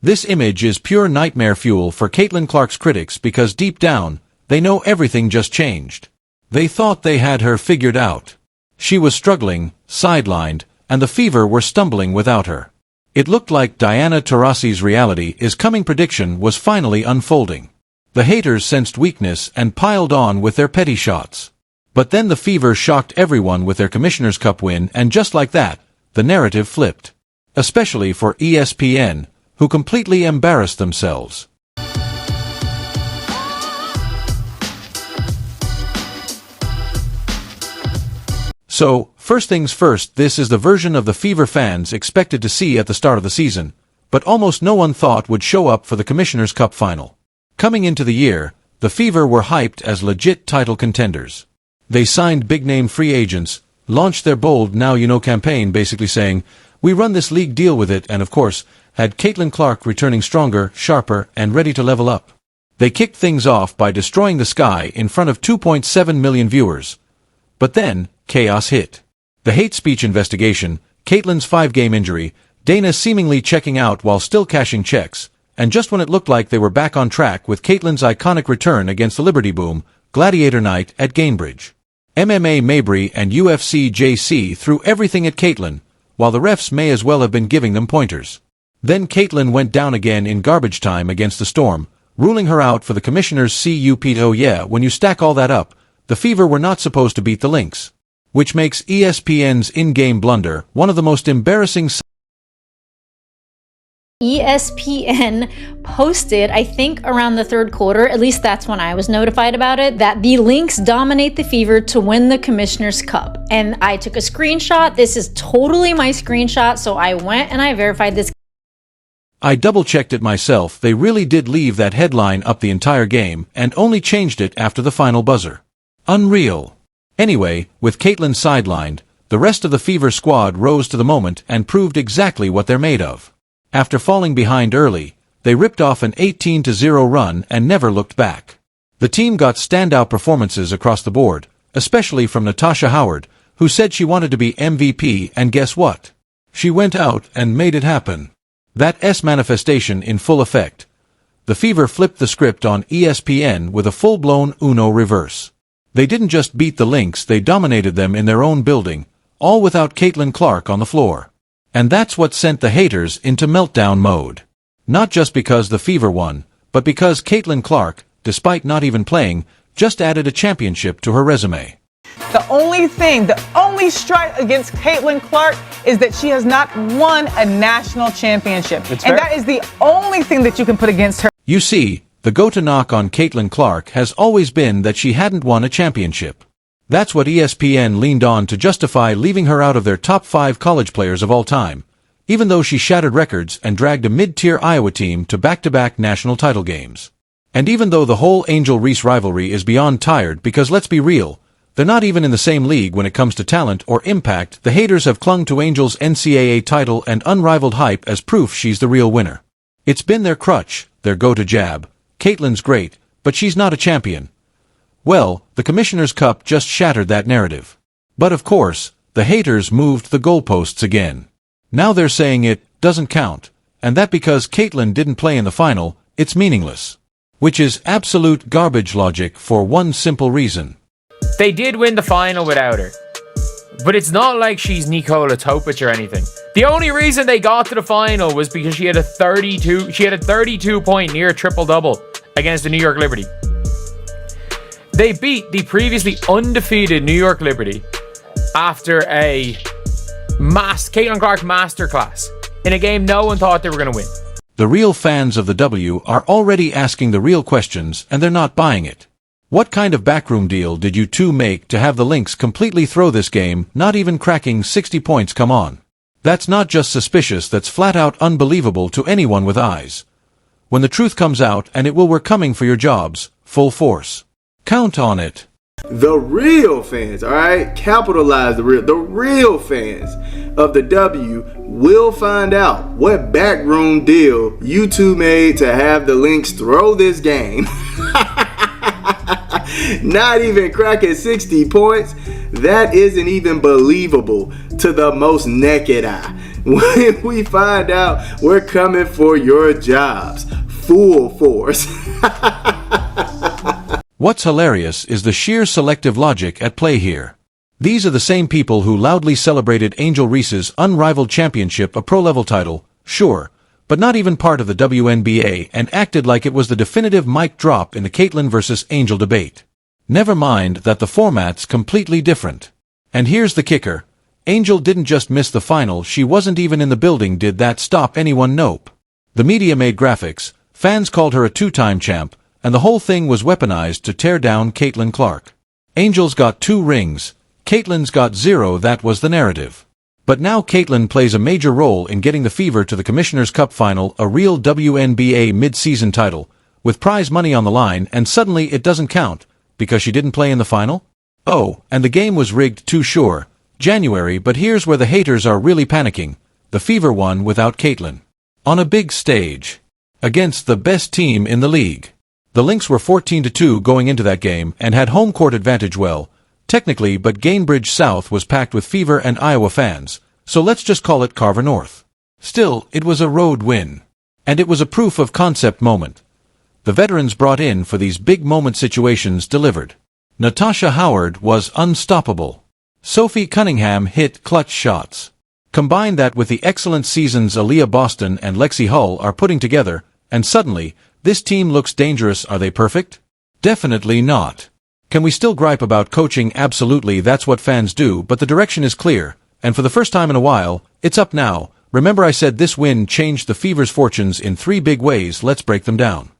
This image is pure nightmare fuel for Caitlin Clark's critics because deep down, they know everything just changed. They thought they had her figured out. She was struggling, sidelined, and the Fever were stumbling without her. It looked like Diana Taurasi's reality is coming prediction was finally unfolding. The haters sensed weakness and piled on with their petty shots. But then the Fever shocked everyone with their Commissioner's Cup win, and just like that, the narrative flipped. Especially for ESPN, who completely embarrassed themselves. So, first things first, this is the version of the Fever fans expected to see at the start of the season, but almost no one thought would show up for the Commissioner's Cup final. Coming into the year, the Fever were hyped as legit title contenders. They signed big-name free agents, launched their bold Now You Know campaign basically saying, "We run this league, deal with it," and of course, had Caitlin Clark returning stronger, sharper, and ready to level up. They kicked things off by destroying the sky in front of 2.7 million viewers. But then, chaos hit. The hate speech investigation, Caitlin's 5-game injury, Dana seemingly checking out while still cashing checks, and just when it looked like they were back on track with Caitlin's iconic return against the Liberty Boom, Gladiator Night at Gainbridge. MMA Mabry and UFC JC threw everything at Caitlin, while the refs may as well have been giving them pointers. Then Caitlin went down again in garbage time against the Storm, ruling her out for the Commissioner's Cup. Oh yeah, when you stack all that up, the Fever were not supposed to beat the Lynx. Which makes ESPN's in-game blunder one of the most embarrassing. ESPN posted, I think around the third quarter, at least that's when I was notified about it, that the Lynx dominate the Fever to win the Commissioner's Cup. And I took a screenshot. This is totally my screenshot, so I went and I verified this. I double-checked it myself. They really did leave that headline up the entire game and only changed it after the final buzzer. Unreal. Anyway, with Caitlin sidelined, the rest of the Fever squad rose to the moment and proved exactly what they're made of. After falling behind early, they ripped off an 18-0 run and never looked back. The team got standout performances across the board, especially from Natasha Howard, who said she wanted to be MVP, and guess what? She went out and made it happen. That S manifestation in full effect. The Fever flipped the script on ESPN with a full-blown Uno reverse. They didn't just beat the Lynx, they dominated them in their own building, all without Caitlin Clark on the floor. And that's what sent the haters into meltdown mode. Not just because the Fever won, but because Caitlin Clark, despite not even playing, just added a championship to her resume. The only strike against Caitlin Clark is that she has not won a national championship. And that is the only thing that you can put against her. You see, the go-to knock on Caitlin Clark has always been that she hadn't won a championship. That's what ESPN leaned on to justify leaving her out of their top 5 college players of all time, even though she shattered records and dragged a mid-tier Iowa team to back-to-back national title games. And even though the whole Angel-Reese rivalry is beyond tired because let's be real, they're not even in the same league when it comes to talent or impact, the haters have clung to Angel's NCAA title and unrivaled hype as proof she's the real winner. It's been their crutch, their go-to jab. Caitlin's great, but she's not a champion. Well, the Commissioner's Cup just shattered that narrative. But of course, the haters moved the goalposts again. Now they're saying it doesn't count, and that because Caitlin didn't play in the final, it's meaningless. Which is absolute garbage logic for one simple reason. They did win the final without her. But it's not like she's Nikola Topic or anything. The only reason they got to the final was because she had a 32-point near triple-double against the New York Liberty. They beat the previously undefeated New York Liberty after a Caitlin Clark masterclass in a game no one thought they were going to win. The real fans of the W are already asking the real questions and they're not buying it. What kind of backroom deal did you two make to have the Lynx completely throw this game, not even cracking 60 points? Come on. That's not just suspicious, that's flat out unbelievable to anyone with eyes. When the truth comes out, and it will, we're coming for your jobs, full force. Count on it. The real fans, alright? Capitalize the real fans of the W will find out what backroom deal you two made to have the Lynx throw this game. Not even cracking 60 points. That isn't even believable to the most naked eye. When we find out, we're coming for your jobs. Full force. What's hilarious is the sheer selective logic at play here. These are the same people who loudly celebrated Angel Reese's unrivaled championship, a pro-level title, sure, but not even part of the WNBA, and acted like it was the definitive mic drop in the Caitlyn versus Angel debate. Never mind that the format's completely different. And here's the kicker. Angel didn't just miss the final, she wasn't even in the building. Did that stop anyone? Nope. The media made graphics, fans called her a two-time champ, and the whole thing was weaponized to tear down Caitlin Clark. Angel's got 2 rings, Caitlyn's got 0, that was the narrative. But now Caitlyn plays a major role in getting the Fever to the Commissioner's Cup final, a real WNBA mid-season title, with prize money on the line, and suddenly it doesn't count, because she didn't play in the final? Oh, and the game was rigged too, sure. January, but here's where the haters are really panicking. The Fever won without Caitlyn. On a big stage. Against the best team in the league. The Lynx were 14-2 going into that game and had home court advantage, well, technically, but Gainbridge South was packed with Fever and Iowa fans, so let's just call it Carver North. Still, it was a road win. And it was a proof of concept moment. The veterans brought in for these big moment situations delivered. Natasha Howard was unstoppable. Sophie Cunningham hit clutch shots. Combine that with the excellent seasons Aaliyah Boston and Lexi Hull are putting together, and suddenly, this team looks dangerous. Are they perfect? Definitely not. Can we still gripe about coaching? Absolutely, that's what fans do, but the direction is clear, and for the first time in a while, it's up now. Remember I said this win changed the Fever's fortunes in 3 big ways. Let's break them down.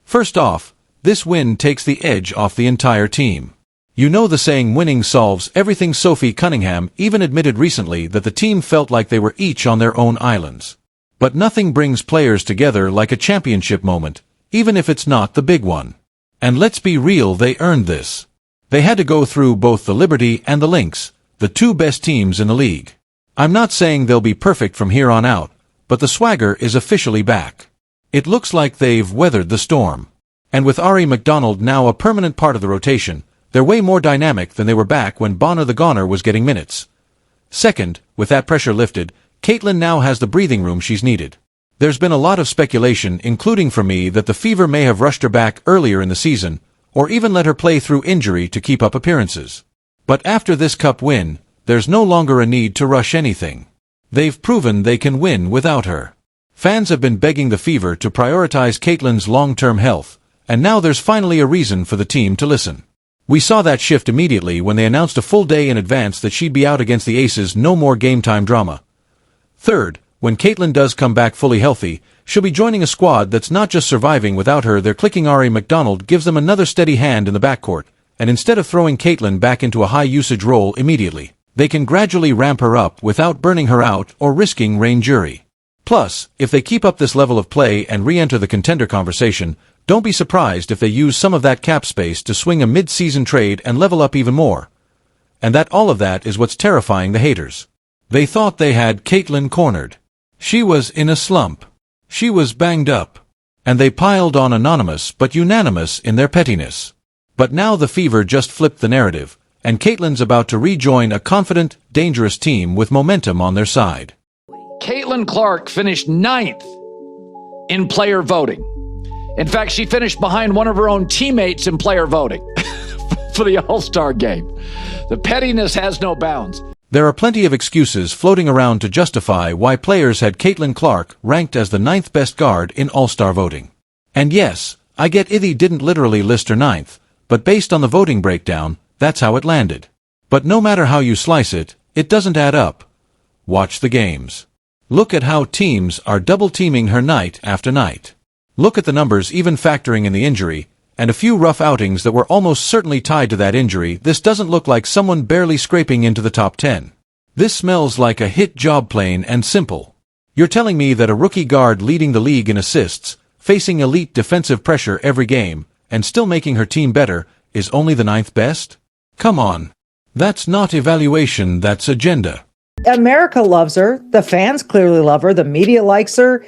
First off, this win takes the edge off the entire team. You know the saying, winning solves everything. Sophie Cunningham even admitted recently that the team felt like they were each on their own islands. But nothing brings players together like a championship moment, even if it's not the big one. And let's be real, they earned this. They had to go through both the Liberty and the Lynx, the 2 best teams in the league. I'm not saying they'll be perfect from here on out, but the swagger is officially back. It looks like they've weathered the storm. And with Ari McDonald now a permanent part of the rotation, they're way more dynamic than they were back when Bonner the Goner was getting minutes. Second, with that pressure lifted, Caitlyn now has the breathing room she's needed. There's been a lot of speculation, including from me, that the Fever may have rushed her back earlier in the season, or even let her play through injury to keep up appearances. But after this cup win, there's no longer a need to rush anything. They've proven they can win without her. Fans have been begging the Fever to prioritize Caitlyn's long-term health, and now there's finally a reason for the team to listen. We saw that shift immediately when they announced a full day in advance that she'd be out against the Aces. No more game-time drama. Third, when Caitlyn does come back fully healthy, she'll be joining a squad that's not just surviving without her. They're clicking. Ari McDonald gives them another steady hand in the backcourt, and instead of throwing Caitlyn back into a high-usage role immediately, they can gradually ramp her up without burning her out or risking rain jury. Plus, if they keep up this level of play and re-enter the contender conversation, don't be surprised if they use some of that cap space to swing a mid-season trade and level up even more. And that all of that is what's terrifying the haters. They thought they had Caitlyn cornered. She was in a slump. She was banged up. And they piled on anonymous but unanimous in their pettiness. But now the Fever just flipped the narrative, and Caitlyn's about to rejoin a confident, dangerous team with momentum on their side. Caitlin Clark finished 9th in player voting. In fact, she finished behind one of her own teammates in player voting for the All-Star game. The pettiness has no bounds. There are plenty of excuses floating around to justify why players had Caitlyn Clark ranked as the 9th best guard in All-Star voting. And yes, I get Ithy didn't literally list her 9th, but based on the voting breakdown, that's how it landed. But no matter how you slice it, it doesn't add up. Watch the games. Look at how teams are double-teaming her night after night. Look at the numbers, even factoring in the injury, and a few rough outings that were almost certainly tied to that injury. This doesn't look like someone barely scraping into the top 10. This smells like a hit job, plain and simple. You're telling me that a rookie guard leading the league in assists, facing elite defensive pressure every game, and still making her team better, is only the 9th best? Come on. That's not evaluation, that's agenda. America loves her. The fans clearly love her. The media likes her.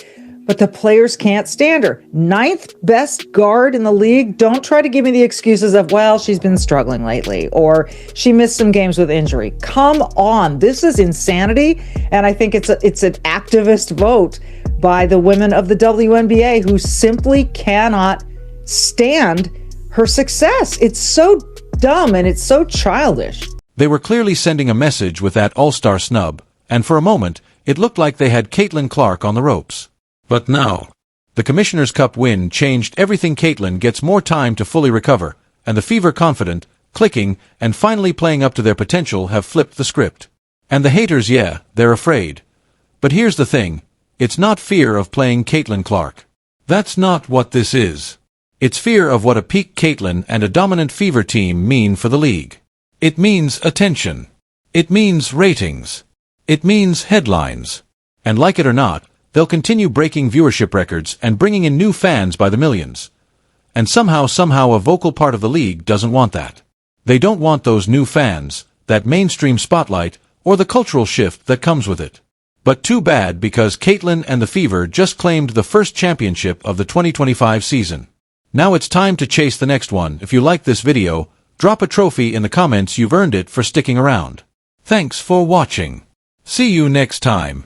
but the players can't stand her. 9th best guard in the league. Don't try to give me the excuses of, well, she's been struggling lately, or she missed some games with injury. Come on. This is insanity. And I think it's an activist vote by the women of the WNBA who simply cannot stand her success. It's so dumb and it's so childish. They were clearly sending a message with that all-star snub, and for a moment, it looked like they had Caitlin Clark on the ropes. But now, the Commissioner's Cup win changed everything. Caitlin gets more time to fully recover, and the Fever, confident, clicking, and finally playing up to their potential, have flipped the script. And the haters, yeah, they're afraid. But here's the thing, it's not fear of playing Caitlin Clark. That's not what this is. It's fear of what a peak Caitlin and a dominant Fever team mean for the league. It means attention. It means ratings. It means headlines. And like it or not, they'll continue breaking viewership records and bringing in new fans by the millions. And somehow a vocal part of the league doesn't want that. They don't want those new fans, that mainstream spotlight, or the cultural shift that comes with it. But too bad, because Caitlin and the Fever just claimed the first championship of the 2025 season. Now it's time to chase the next one. If you like this video, drop a trophy in the comments. You've earned it for sticking around. Thanks for watching. See you next time.